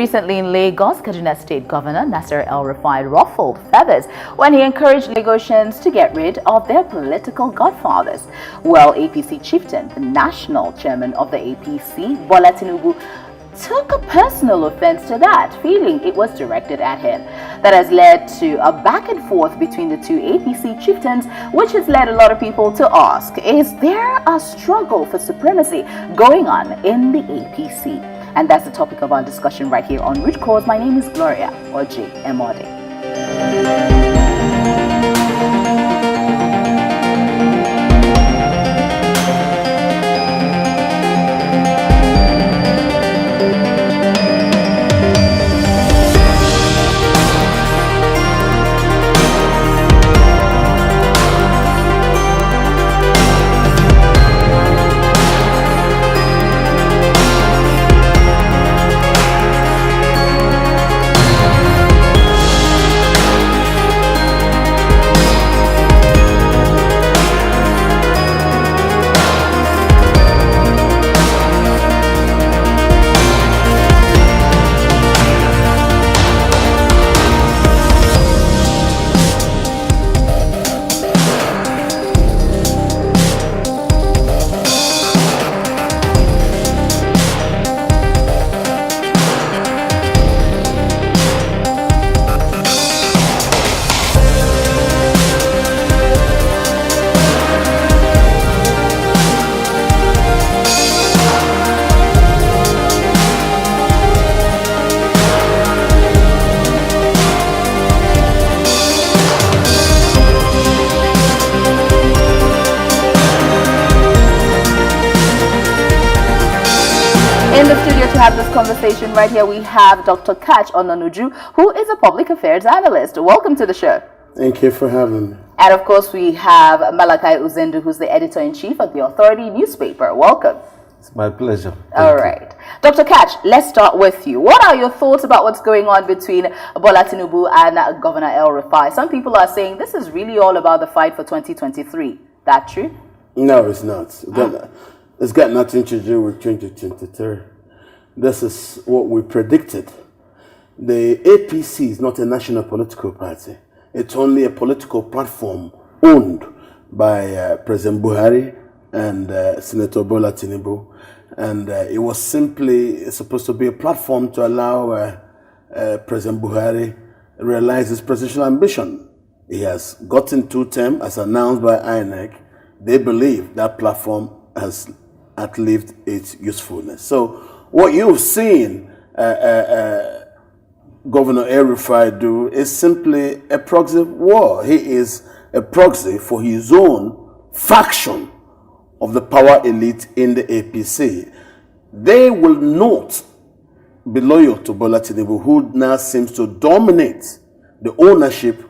Recently in Lagos, Kaduna State Governor Nasir El-Rufai ruffled feathers when he encouraged Lagosians to get rid of their political godfathers. Well, APC chieftain, the national chairman of the APC, Bola Tinubu, took a personal offense to that, feeling it was directed at him. That has led to a back and forth between the two APC chieftains, which has led a lot of people to ask, is there a struggle for supremacy going on in the APC? And that's the topic of our discussion right here on Root Cause. My name is Gloria Oji Emode. In the studio to have this conversation right here, we have Dr. Catch Ononuju, who is a public affairs analyst. Welcome to the show. Thank you for having me. And of course, we have Malakai Uzendu, who's the editor-in-chief of the Authority newspaper. Welcome. It's my pleasure. All right. Dr. Catch, let's start with you. What are your thoughts about what's going on between Bola Tinubu and Governor El-Rufai? Some people are saying this is really all about the fight for 2023. That true? No, it's not. It's got nothing to do with 2023. This is what we predicted. The APC is not a national political party. It's only a political platform owned by President Buhari and Senator Bola Tinubu. And it was simply supposed to be a platform to allow President Buhari realize his presidential ambition. He has gotten 2 terms as announced by INEC. They believe that platform has outlived its usefulness. So what you've seen Governor El-Rufai do is simply a proxy war. He is a proxy for his own faction of the power elite in the APC. They will not be loyal to Bola Tinubu, who now seems to dominate the ownership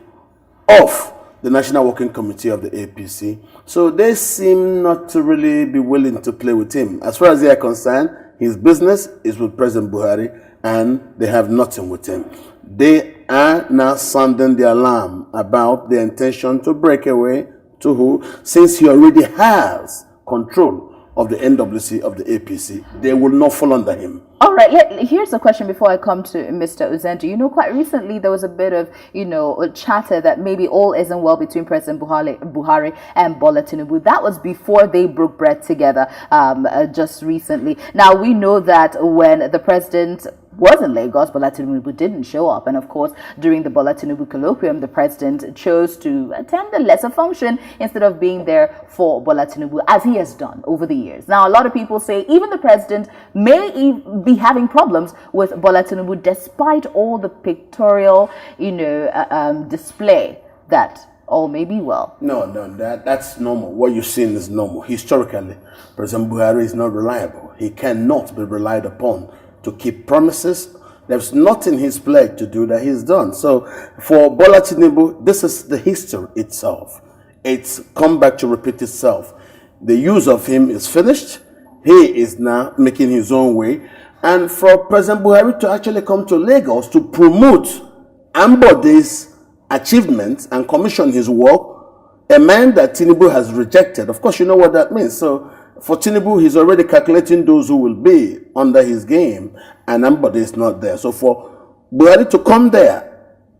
of the National Working Committee of the APC. So they seem not to really be willing to play with him. As far as they are concerned, his business is with President Buhari, and they have nothing with him. They are now sounding the alarm about the intention to break away to who, since he already has control of the NWC of the APC, they will not fall under him. All right, here's a question before I come to Mr. Uzendu. You know, quite recently there was a bit of, chatter that maybe all isn't well between President Buhari and Bola Tinubu. That was before they broke bread together just recently. Now, we know that when the president was in Lagos, Bola Tinubu didn't show up. And of course, during the Bola Tinubu colloquium, the president chose to attend a lesser function instead of being there for Bola Tinubu, as he has done over the years. Now, a lot of people say even the president may be having problems with Bola Tinubu despite all the pictorial, display that all may be well. No, that's normal. What you're seeing is normal. Historically, President Buhari is not reliable. He cannot be relied upon to keep promises. There's nothing he's pledged to do that he's done. So for Bola Tinubu, this is the history itself. It's come back to repeat itself. The use of him is finished. He is now making his own way. And for President Buhari to actually come to Lagos to promote Ambode's achievements and commission his work, a man that Tinubu has rejected. Of course, you know what that means. So For Tinubu, he's already calculating those who will be under his game, and Ambode is not there. So for Buhari to come there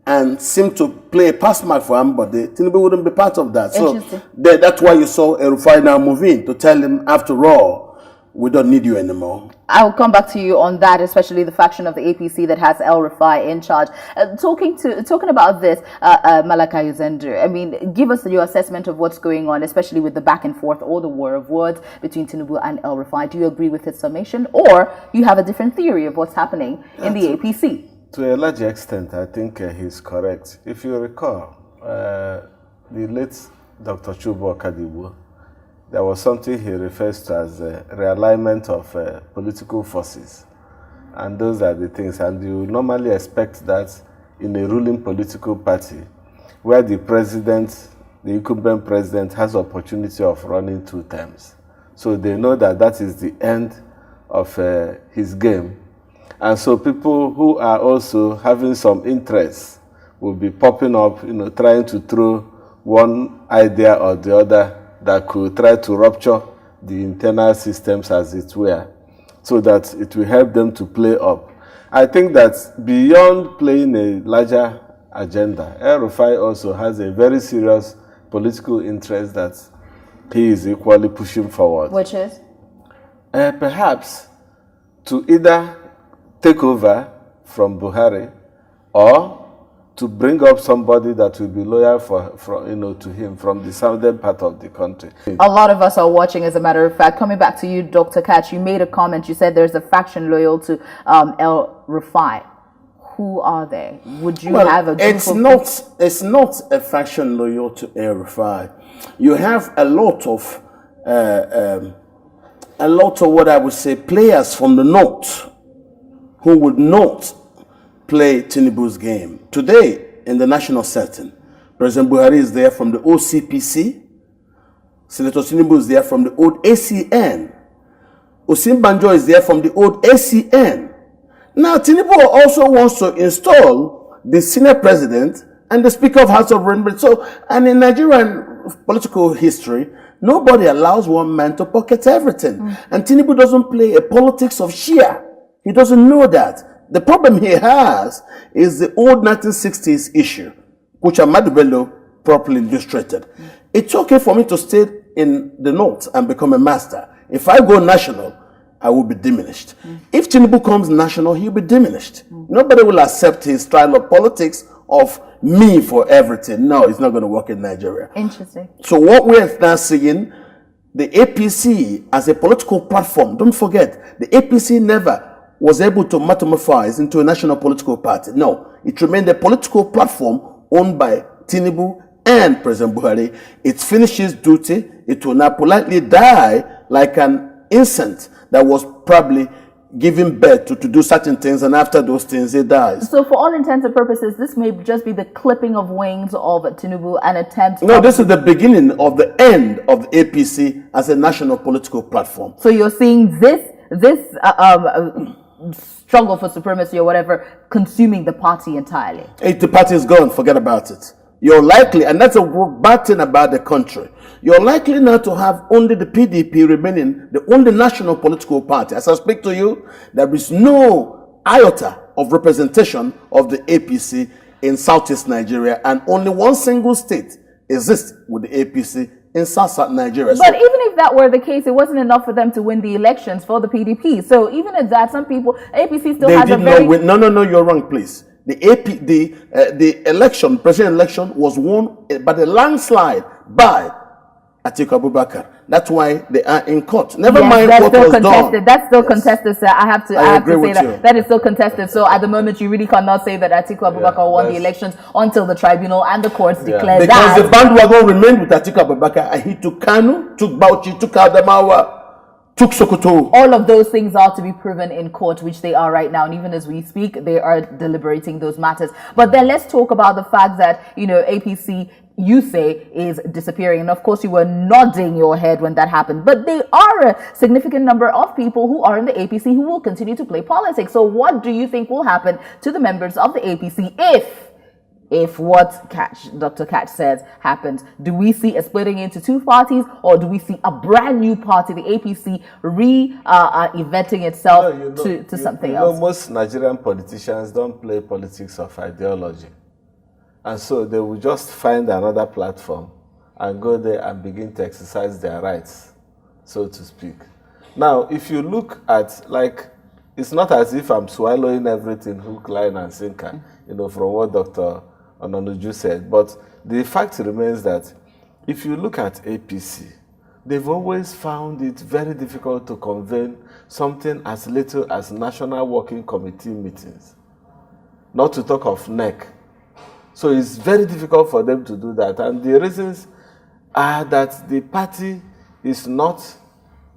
and seem to play a pass mark for Ambode, Tinubu wouldn't be part of that. So that's why you saw Rufai now move in to tell him, after all, we don't need you anymore. I'll come back to you on that, especially the faction of the APC that has El Rufai in charge. Talking about this, Malaka Uzendu, I mean, give us your assessment of what's going on, especially with the back and forth or the war of words between Tinubu and El Rufai. Do you agree with his summation, or you have a different theory of what's happening in the APC? To a large extent, I think he's correct. If you recall, the late Dr. Chubu Akadibu, there was something he refers to as a realignment of political forces. And those are the things. And you normally expect that in a ruling political party, where the president, the incumbent president, has opportunity of running 2 terms. So they know that that is the end of his game. And so people who are also having some interest will be popping up, trying to throw one idea or the other that could try to rupture the internal systems, as it were, so that it will help them to play up. I think that beyond playing a larger agenda, El Rufai also has a very serious political interest that he is equally pushing forward. Which is? Perhaps to either take over from Buhari or to bring up somebody that will be loyal to him from the southern part of the country. A lot of us are watching, as a matter of fact. Coming back to you, Dr. Katch, you made a comment. You said there's a faction loyal to El Rufai. Who are they? Would you have a group it's not a faction loyal to El Rufai. You have a lot of what I would say players from the north who would not play Tinubu's game. Today, in the national setting, President Buhari is there from the old CPC. Senator Tinubu is there from the old ACN. Osinbanjo is there from the old ACN. Now, Tinubu also wants to install the senior president and the Speaker of House of Representatives. So, and in Nigerian political history, nobody allows one man to pocket everything. And Tinubu doesn't play a politics of Shia. He doesn't know that. The problem he has is the old 1960s issue, which Ahmadu Bello properly illustrated. It's okay for me to stay in the north and become a master. If I go national, I will be diminished. If Tinubu comes national, he'll be diminished. Nobody will accept his style of politics of me for everything. No, it's not going to work in Nigeria. Interesting. So what we're now seeing, the APC as a political platform, don't forget, the APC never was able to metamorphose into a national political party. No, it remained a political platform owned by Tinubu and President Buhari. It finishes duty. It will now politely die like an infant that was probably giving birth to do certain things, and after those things, it dies. So for all intents and purposes, this may just be the clipping of wings of Tinubu, an attempt... No, this is the beginning of the end of the APC as a national political platform. So you're seeing this struggle for supremacy or whatever consuming the party entirely. If the party is gone, forget about it. You're likely, and that's a bad thing about the country, you're likely now to have only the PDP remaining the only national political party. As I speak to you, there is no iota of representation of the APC in Southeast Nigeria, and only one single state exists with the APC in South Nigeria. But even if that were the case, it wasn't enough for them to win the elections for the PDP. So even at that, some people, APC still has a very... No, you're wrong, please. The election, president election, was won by the landslide by Atiku Abubakar. That's why they are in court. Never mind what was done. That's still contested, sir. I have to say that. That is still contested. So at the moment, you really cannot say that Atiku Abubakar won the elections until the tribunal and the courts declare that. Because the bandwagon remained with Atiku Abubakar, and he took Kanu, took Bauchi, took Adamawa, took Sokoto. All of those things are to be proven in court, which they are right now. And even as we speak, they are deliberating those matters. But then let's talk about the fact that, APC, you say, is disappearing. And of course, you were nodding your head when that happened. But there are a significant number of people who are in the APC who will continue to play politics. So what do you think will happen to the members of the APC if if what Dr. Catch says happens, do we see a splitting into two parties, or do we see a brand new party, the APC, eventing itself to something else? Most Nigerian politicians don't play politics of ideology. And so they will just find another platform and go there and begin to exercise their rights, so to speak. Now, if you look at, like, it's not as if I'm swallowing everything hook, line, and sinker, from what Dr. Onanuju said. But the fact remains that if you look at APC, they've always found it very difficult to convene something as little as National Working Committee meetings, not to talk of NEC. So it's very difficult for them to do that. And the reasons are that the party is not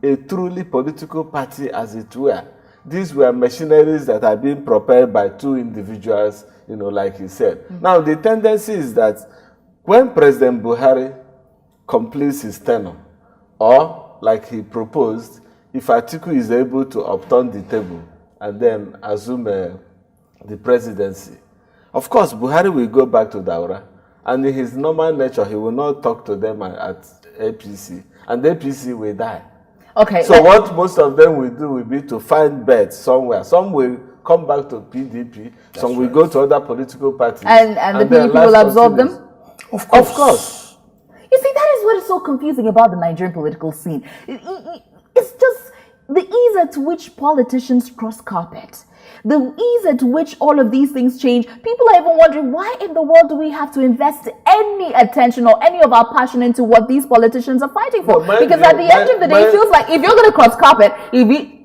a truly political party, as it were. These were machineries that are being propelled by two individuals, like he said. Now, the tendency is that when President Buhari completes his tenure, or, like he proposed, if Atiku is able to upturn the table and then assume the presidency, of course, Buhari will go back to Daura, and in his normal nature, he will not talk to them at APC, and the APC will die. Okay. So what most of them will do will be to find beds somewhere. Some will come back to PDP. Some will go to other political parties. And the PDP will absorb them? Of course. You see, that is what is so confusing about the Nigerian political scene. It's just the ease at which politicians cross carpet. The ease at which all of these things change. People are even wondering, why in the world do we have to invest any attention or any of our passion into what these politicians are fighting for? Because at the end of the day, it feels like if you're going to cross carpet,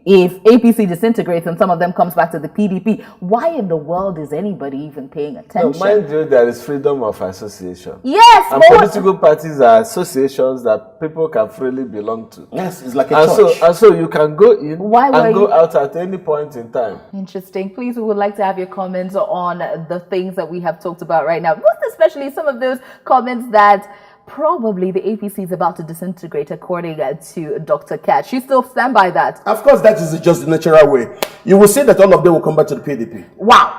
if APC disintegrates and some of them comes back to the PDP, why in the world is anybody even paying attention? No, mind you, there is freedom of association. Yes, and political parties are associations that people can freely belong to. Yes, it's like a church. And so you can go in and go out at any point in time. Interesting. Please, we would like to have your comments on the things that we have talked about right now. Most especially some of those comments that probably the APC is about to disintegrate, according to Dr. Catch. You still stand by that? Of course, that is just the natural way. You will see that all of them will come back to the PDP. Wow.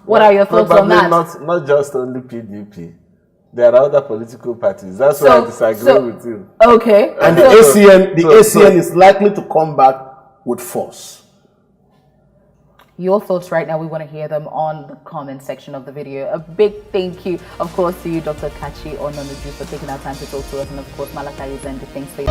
What are your thoughts on that? Not just only PDP. There are other political parties. That's why I disagree with you. Okay. And the ACN is likely to come back with force. Your thoughts right now, we want to hear them on the comment section of the video. A big thank you, of course, to you, Dr. Kachi Onanuju, for taking our time to talk to us, and of course, Malakai Uzendi. Thanks for